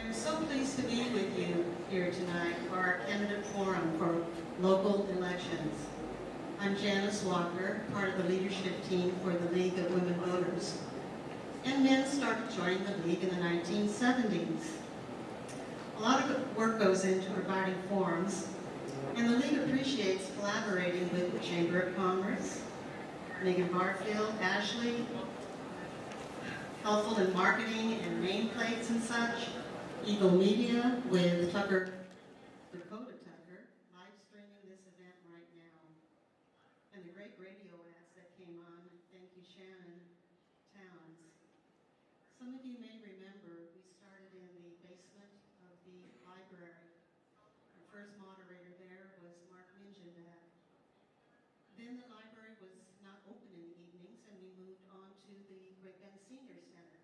I'm so pleased to be with you here tonight for our candidate forum for local elections. I'm Janice Walker, part of the leadership team for the League of Women Voters. And men started joining the League in the 1970s. A lot of work goes into providing forums, and the League appreciates collaborating with the Chamber of Commerce, Megan Barfield, Ashley, helpful in marketing and nameplates and such, Eagle Media with Dakota Tucker, live streaming this event right now. And the great radio ads that came on, thank you Shannon Towns. Some of you may remember we started in the basement of the library. Our first moderator there was Mark Minjenbach. Then the library was not open in the evenings and we moved on to the Great Bend Senior Center.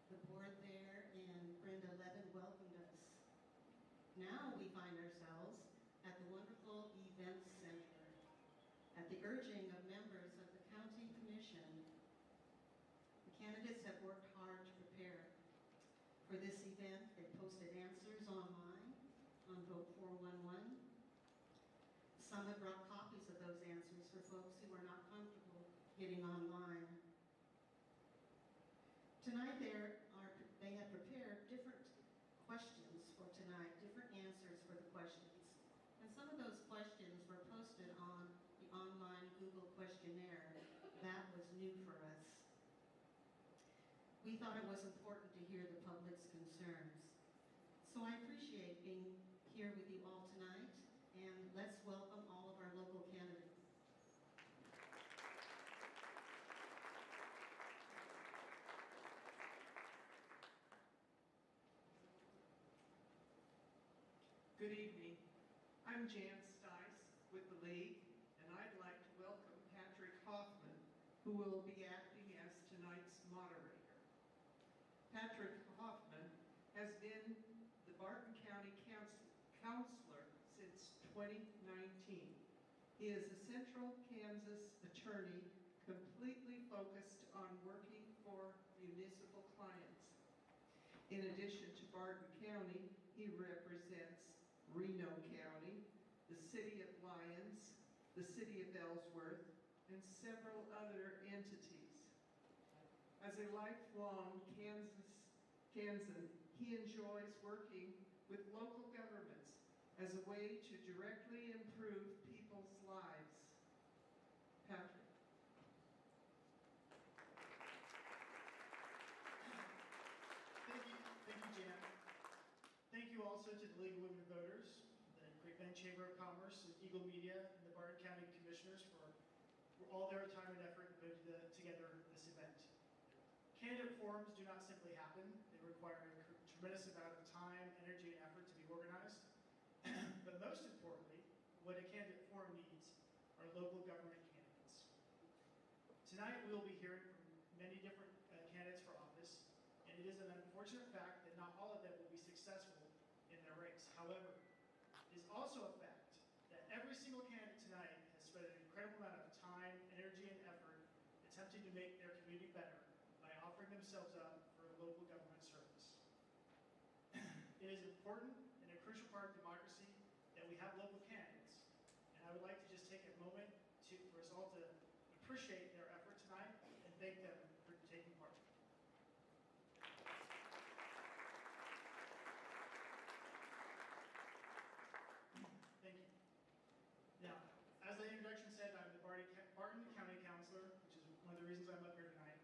The board there and Brenda Levin welcomed us. Now we find ourselves at the wonderful Event Center. At the urging of members of the County Commission, the candidates have worked hard to prepare. For this event, they posted answers online on Vote 411. Some have brought copies of those answers for folks who are not comfortable getting online. Tonight they have prepared different questions for tonight, different answers for the questions. And some of those questions were posted on the online Google questionnaire. That was new for us. We thought it was important to hear the public's concerns. So I appreciate being here with you all tonight, and let's welcome all of our local candidates. Good evening. I'm Jan Stice with the League, and I'd like to welcome Patrick Hoffman, who will be acting as tonight's moderator. Patrick Hoffman has been the Barton County Counselor since 2019. He is a Central Kansas attorney completely focused on working for municipal clients. In addition to Barton County, he represents Reno County, the City of Lyons, the City of Ellsworth, and several other entities. As a lifelong Kansan, he enjoys working with local governments as a way to directly improve people's lives. Patrick. Thank you, Jan. Thank you also to the League of Women Voters, the Great Bend Chamber of Commerce, and Eagle Media, and the Barton County Commissioners for all their time and effort put together this event. Candidate forums do not simply happen. They require a tremendous amount of time, energy, and effort to be organized. But most importantly, what a candidate forum needs are local government candidates. Tonight, we will be hearing from many different candidates for office, and it is an unfortunate fact that not all of them will be successful in their race. However, it is also a fact that every single candidate tonight has spent an incredible amount of time, energy, and effort attempting to make their community better by offering themselves up for local government service. It is important and a crucial part of democracy that we have local candidates, and I would like to just take a moment for us all to appreciate their effort tonight and thank them for taking part. Thank you. Now, as the introduction said, I'm the Barton County Counselor, which is one of the reasons I'm up here tonight.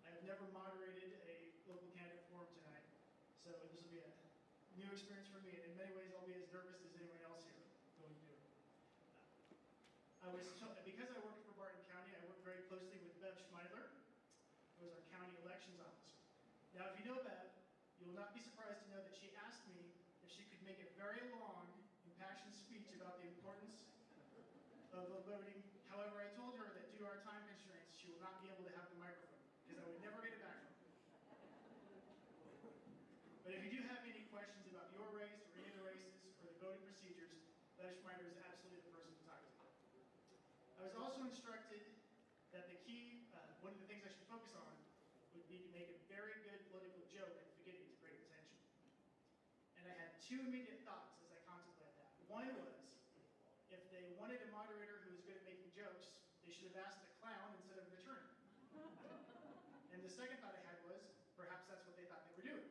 I have never moderated a local candidate forum tonight, so this will be a new experience for me, and in many ways I'll be as nervous as anyone else here going to do it. Because I worked for Barton County, I worked very closely with Bev Schmeidler, who is our county elections officer. Now, if you know Bev, you will not be surprised to know that she asked me if she could make a very long, impassioned speech about the importance of voting. However, I told her that due to our time constraints, she will not be able to have the microphone, because I would never get it back from her. But if you do have any questions about your race or any of the races or the voting procedures, Bev Schmeidler is absolutely the person to talk to. I was also instructed that the key, one of the things I should focus on would be to make a very good political joke at the beginning to break the tension. had two immediate thoughts as I contemplated that. One was, if they wanted a moderator who was good at making jokes, they should have asked a clown instead of an attorney. And the second thought I had was, perhaps that's what they thought they were doing.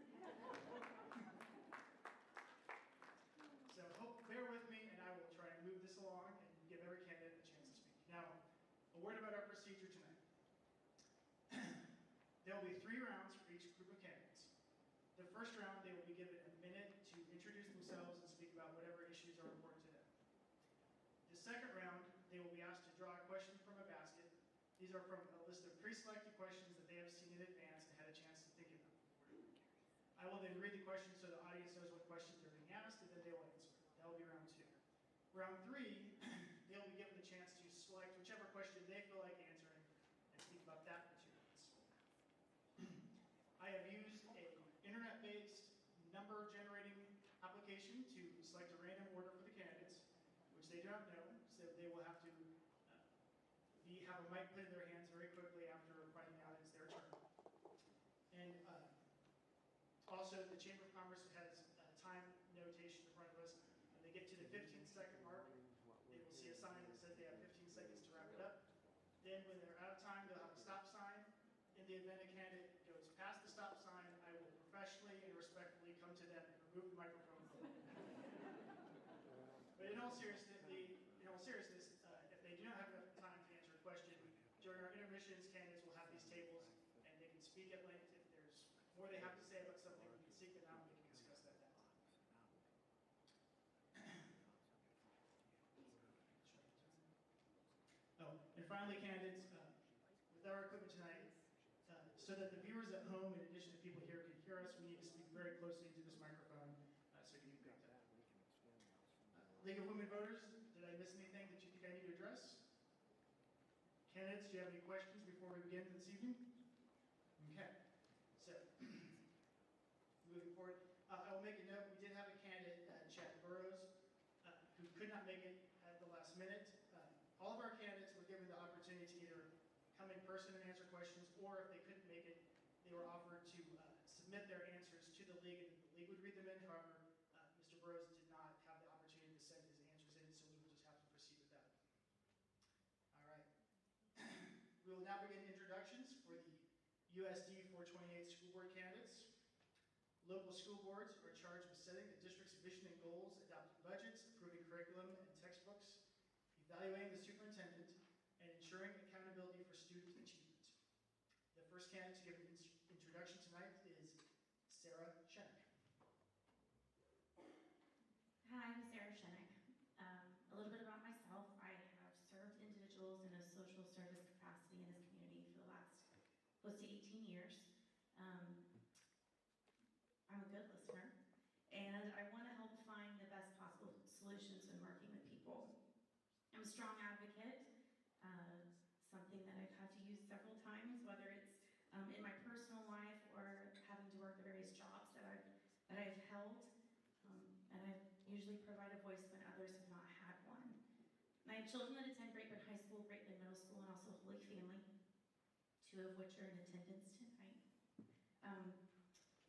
So bear with me, and I will try and move this along and give every candidate a chance to speak. Now, a word about our procedure tonight. There will be 3 rounds for each group of candidates. The first round, they will be given a minute to introduce themselves and speak about whatever issues are important to them. The second round, they will be asked to draw a question from a basket. These are from a list of pre-selected questions that they have seen in advance and had a chance to think about. I will then read the questions so the audience knows what questions are being asked, and then they will answer. That will be round 2. Round 3, they'll be given the chance to select whichever question they feel like answering and speak about that for 2 minutes. I have used an internet-based number-generating application to select a random order for the candidates, which they do not know, so they will have to have a mic put in their hands very quickly after finding out it's their turn. And also, the Chamber of Commerce has a time notation in front of us. When they get to the 15-second mark, they will see a sign that says they have 15 seconds to wrap it up. Then when they're out of time, they'll have a stop sign. In the event a candidate goes past the stop sign, I will professionally and respectfully come to them and remove the microphone from them. But in all seriousness, if they do not have enough time to answer a question, during our intermissions, candidates will have these tables, and they can speak at length. If there's more they have to say about something, we can seek them out and we can discuss that then. Oh, and finally, candidates, with our equipment tonight, so that the viewers at home, in addition to people here, can hear us, we need to speak very closely into this microphone so you can pick that up. League of Women Voters, did I miss anything that you think I need to address? Candidates, do you have any questions before we begin this evening? Okay, so moving forward, I will make a note. We did have a candidate, Chad Burrows, who could not make it at the last minute. All of our candidates were given the opportunity to either come in person and answer questions, or if they couldn't make it, they were offered to submit their answers to the league, and the league would read them in. However, Mr. Burrows did not have the opportunity to send his answers in, so we will just have to proceed with that. All right. We will now begin introductions for the USD 428 school board candidates. Local school boards are charged with setting the district's vision and goals, adopting budgets, approving curriculum and textbooks, evaluating the superintendent, and ensuring accountability for student achievement. The first candidate to give an introduction tonight is Sarah Shenek. Hi, I'm Sarah Shenek. A little bit about myself. I have served individuals in a social service capacity in this community for the last close to 18 years. I'm a good listener, and I want to help find the best possible solutions when working with people. I'm a strong advocate, something that I've had to use several times, whether it's in my personal life or having to work the various jobs that I've held. And I usually provide a voice when others have not had one. And I have children that attend Great Bend High School, Great Bend Middle School, and also Holy Family, 2 of which are in attendance tonight.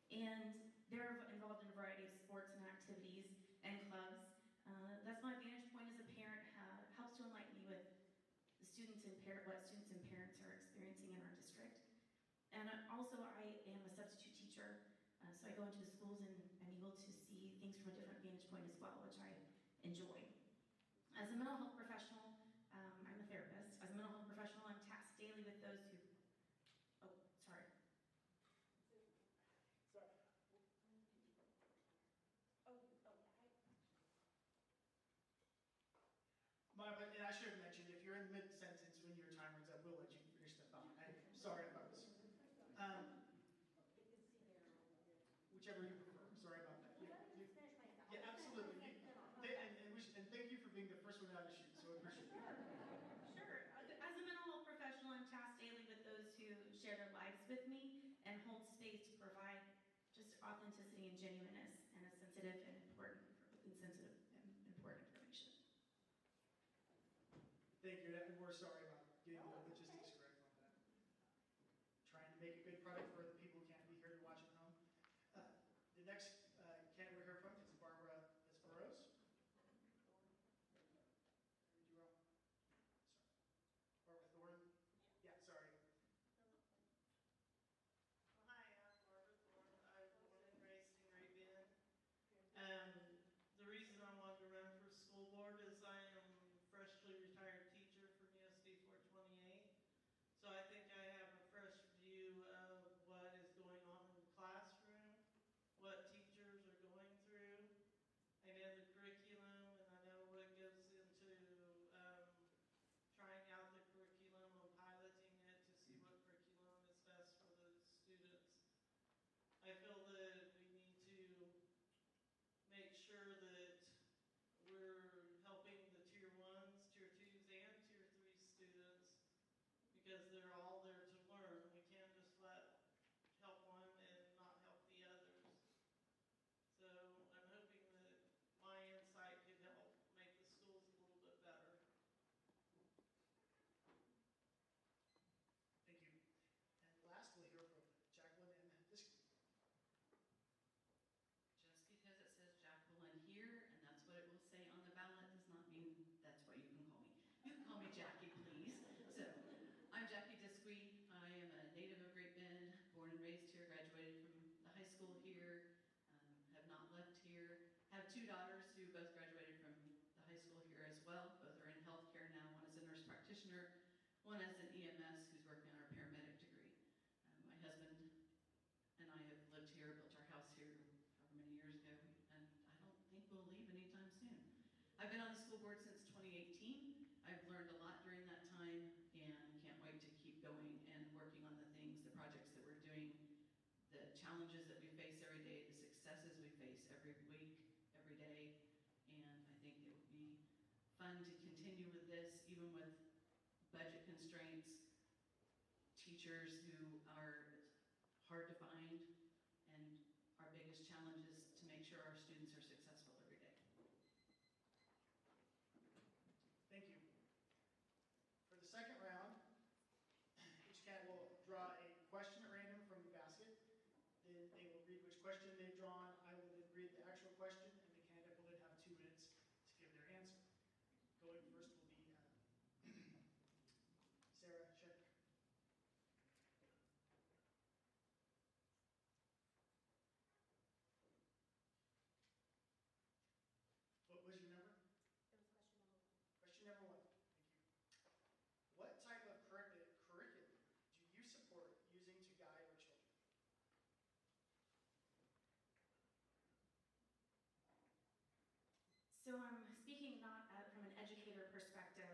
And they're involved in a variety of sports and activities and clubs. That's my vantage point as a parent, helps to enlighten me with the students and what students and parents are experiencing in our district. And also I am a substitute teacher. So I go into the schools and I'm able to see things from a different vantage point as well, which I enjoy. As a mental health professional, I'm a therapist. As a mental health professional, I'm tasked daily with those who, sorry. And I should have mentioned, if you're in mid-sentence when your time runs out, we'll let you finish the thought. I'm sorry about this. Whichever you prefer. Sorry about that. Yeah, absolutely. And thank you for being the first one out of the chute, so I appreciate it. Sure. As a mental health professional, I'm tasked daily with those who share their lives with me and hold space to provide just authenticity and genuineness and a sensitive and important information. Thank you. And we're sorry about getting the logistics correct on that. Trying to make a good product for the people who can't be here to watch at home. The next candidate we're here from is Barbara school here, have not left here. Have 2 daughters who both graduated from the high school here as well. Both are in healthcare now. One is a nurse practitioner, one is an EMS who's working on her paramedic degree. My husband and I have lived here, built our house here however many years ago, and I don't think we'll leave anytime soon. I've been on the school board since 2018. I've learned a lot during that time and can't wait to keep going and working on the things, the projects that we're doing, the challenges that we face every day, the successes we face every week, every day, and I think it would be fun to continue with this, even with budget constraints, teachers who are hard to find, and our biggest challenge is to make sure our students are successful every day. Thank you. For the second round, each candidate will draw a question at random from the basket. Then they will read which question they've drawn. I will then read the actual question, and the candidate will then have 2 minutes to give their answer. Going first will be Sarah Sheck. What was your number? It was question number 1. Question number 1. Thank you. What type of curriculum do you support using to guide our children? So I'm speaking not from an educator perspective,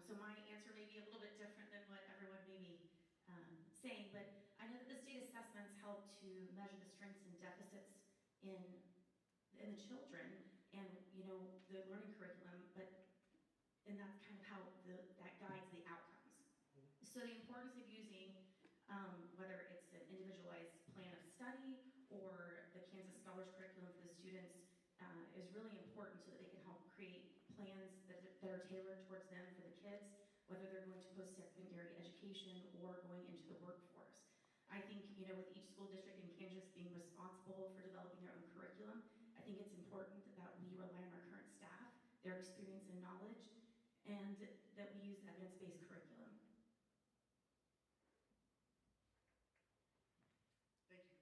so my answer may be a little bit different than what everyone may be saying, but I know that the state assessments help to measure the strengths and deficits in the children and, you know, the learning curriculum, and that's kind of how that guides the outcomes. So the importance of using, whether it's an individualized plan of study or the Kansas Scholars Curriculum for the students, is really important so that they can help create plans that are tailored towards them for the kids, whether they're going to post-secondary education or going into the workforce. I think, you know, with each school district in Kansas being responsible for developing their own curriculum, I think it's important that we rely on our current staff, their experience and knowledge, and that we use evidence-based curriculum. Thank you.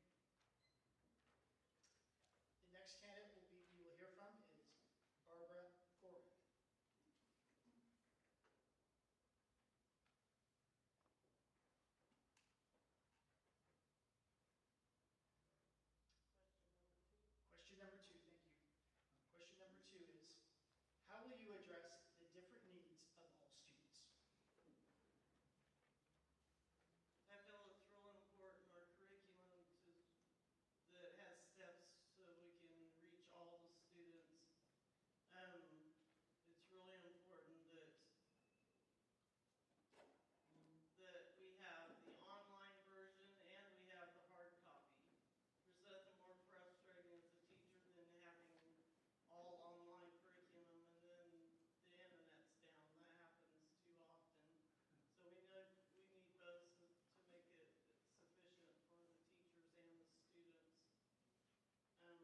The next candidate we will hear from is Barbara Gorin. Question number 2, thank you. Question number 2 is, how will you address the different needs of all students? I feel it's real important our curriculum that has steps so we can reach all the students. It's really important that we have the online version and we have the hard copy. There's nothing more frustrating as a teacher than having all online curriculum and then the internet's down. That happens too often. So we need both to make it sufficient for the teachers and the students. Yes,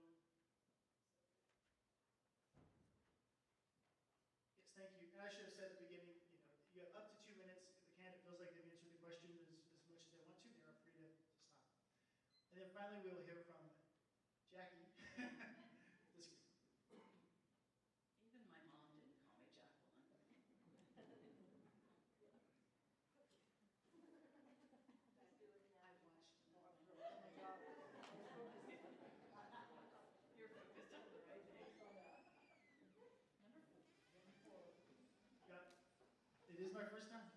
thank you. And I should have said at the beginning, you know, you have up to 2 minutes. If the candidate feels like they've answered the question as much as they want to, they're free to stop. And then finally, we will hear from Jackie. This week. Even my mom didn't call me Jacqueline. I've watched You're focused on the right thing. Number 4. Yeah, it is my first time.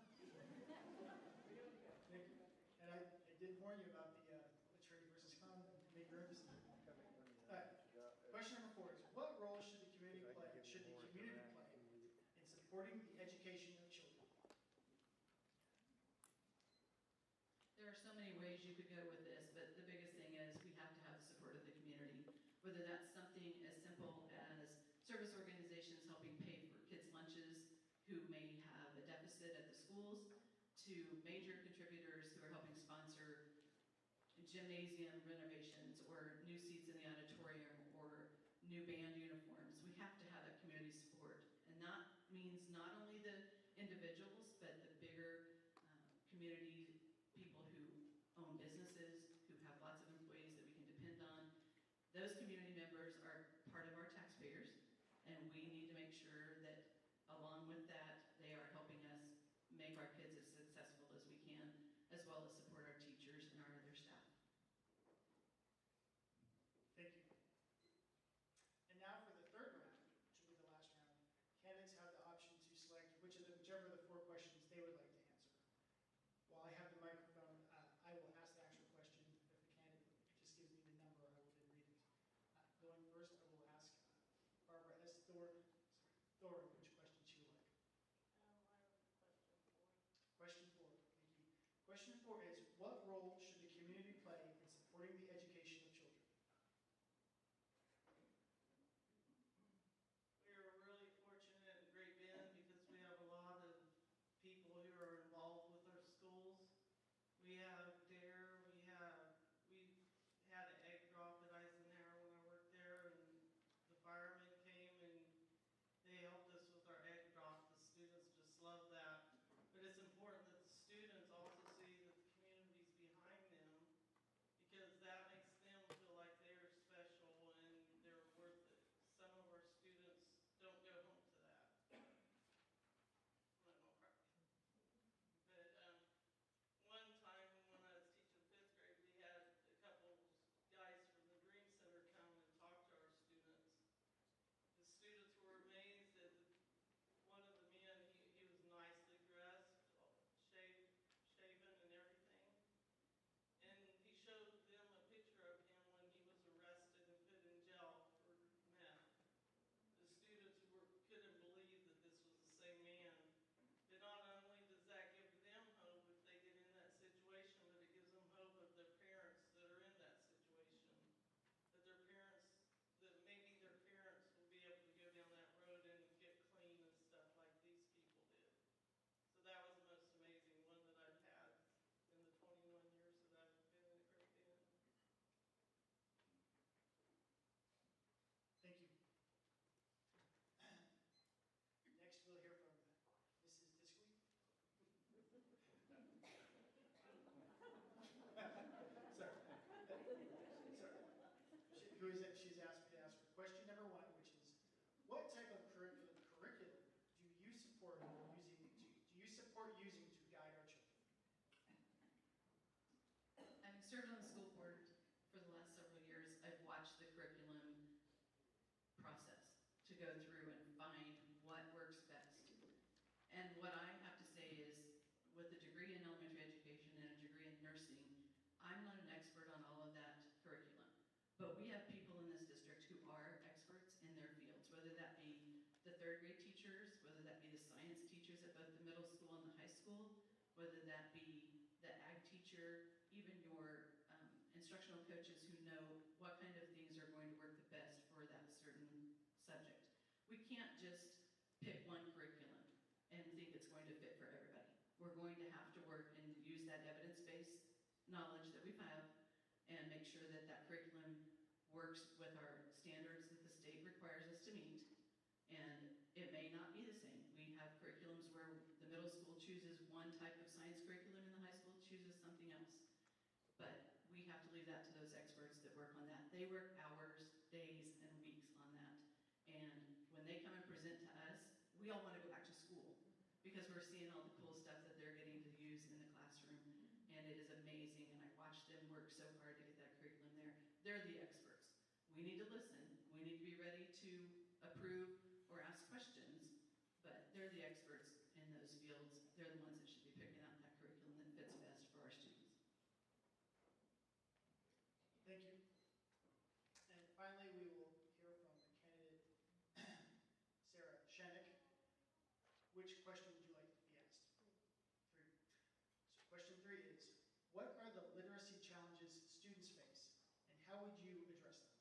Thank you. And I did warn you about the attorney versus con, make your emphasis. All right. Question number 4 is, what role should the community play in supporting the education of children? There are so many ways you could go with this, but the biggest thing is we have to have the support of the community. Whether that's something as simple as service organizations helping pay for kids' lunches who may have a deficit at the schools, to major contributors who are helping sponsor gymnasium renovations or new seats in the auditorium or new band uniforms. We have to have that community support. And that means not only the individuals, but the bigger community people who own businesses, who have lots of employees that we can depend on, Those community members are part of our taxpayers, and we need to make sure that along with that, they are helping us make our kids as successful as we can, as well as support our teachers and our other staff. Thank you. And now for the third round, which will be the last round, candidates have the option to select whichever of the 4 questions they would like to answer. While I have the microphone, I will ask the actual question. If the candidate just gives me the number, I will then read it. Going first, I will ask Barbara S. Thorne which question she would like. I have Question question 4. 4, thank you. Question 4 is, what role should the community play in supporting the education of children? We are really fortunate in Great Bend because we have a lot of people who are involved with our schools. We have DARE, we had an egg drop at Eisenhower when I worked there, and the firemen came and they helped us with our egg drop. The students just love that. But it's important that the students also see that the community's behind them, because that makes them feel like they're special and they're worth it. Some of our students don't go home to that. Well, no problem. But one time when I was teaching 5th grade, we had a couple guys from the Dream Center come and talk to our students. The students were amazed at one of the men, he was nicely dressed, shaven and everything. And he showed them a picture of him when he was arrested and put in jail for meth. The students couldn't believe that this was the same man. But not only does that give them hope if they get in that situation, but it gives them hope of their parents that are in that situation. That maybe their parents will be able to go down that road and get clean and stuff like these people did. So that was the most amazing one that I've had in the 21 years that I've been in Great Bend. Thank you. Next, we'll hear from Mrs. Diskley. Sorry. She's asked me to ask her question number 1, which is, what type of curriculum do you support using to guide our children? Having served on the school board for the last several years, I've watched the curriculum process to go through and find what works best. And what I have to say is, with a degree in elementary education and a degree in nursing, I'm not an expert on all of that curriculum. But we have people in this district who are experts in their fields, whether that be the 3rd grade teachers, whether that be the science teachers at both the middle school and the high school, whether that be the ag teacher, even your instructional coaches who know what kind of things are going to work the best for that certain subject. We can't just pick one curriculum and think it's going to fit for everybody. We're going to have to work and use that evidence-based knowledge that we have and make sure that that curriculum works with our standards that the state requires us to meet. And it may not be the same. We have curriculums where the middle school chooses one type of science curriculum and the high school chooses something else. But we have to leave that to those experts that work on that. They work hours, days, and weeks on that. And when they come and present to us, we all want to go back to school because we're seeing all the cool stuff that they're getting to use in the classroom. And it is amazing, and I watch them work so hard to get that curriculum there. They're the experts. We need to listen. We need to be ready to approve or ask questions, but they're the experts in those fields. They're the ones that should be picking out that curriculum that fits best for our students. Thank you. And finally, we will hear from the candidate, Sarah Shenick. Which question would you like to be asked? 3. So question 3 is, what are the literacy challenges students face, and how would you address them?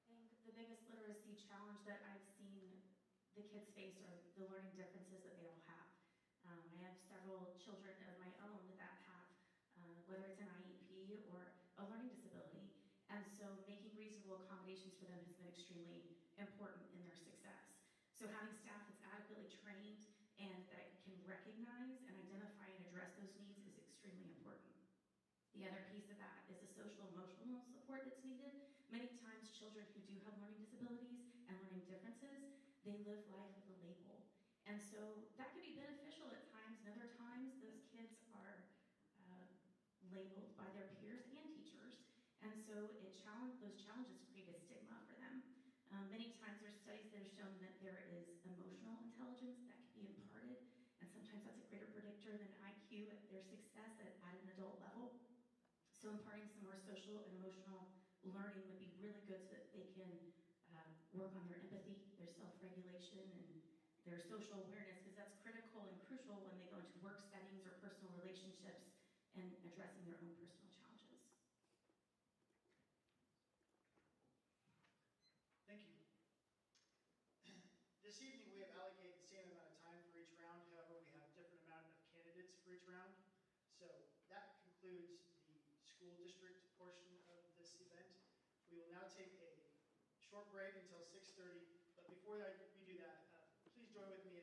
I think the biggest literacy challenge that I've seen the kids face are the learning differences that they all have. I have several children of my own that have, whether it's an IEP or a learning disability, and so making reasonable accommodations for them has been extremely important in their success. So having staff that's adequately trained and that can recognize and identify and address those needs is extremely important. The other piece of that is the social emotional support that's needed. Many times children who do have learning disabilities and learning differences, they live life with a label. And so that can be beneficial at times, and other times those kids are labeled by their peers and teachers. And so those challenges create a stigma for them. Many times there's studies that have shown that there is emotional intelligence that can be imparted, and sometimes that's a greater predictor than IQ at their success at an adult level. So imparting some more social and emotional learning would be really good so that they can work on their empathy, their self-regulation, and their social awareness, because that's critical and crucial when they go into work settings or personal relationships and addressing their own personal challenges. Thank you. This evening, we have allocated the same amount of time for each round. However, we have a different amount of candidates for each round. So that concludes the school district portion of this event. We will now take a short break until 6:30. But before we do that, please join with me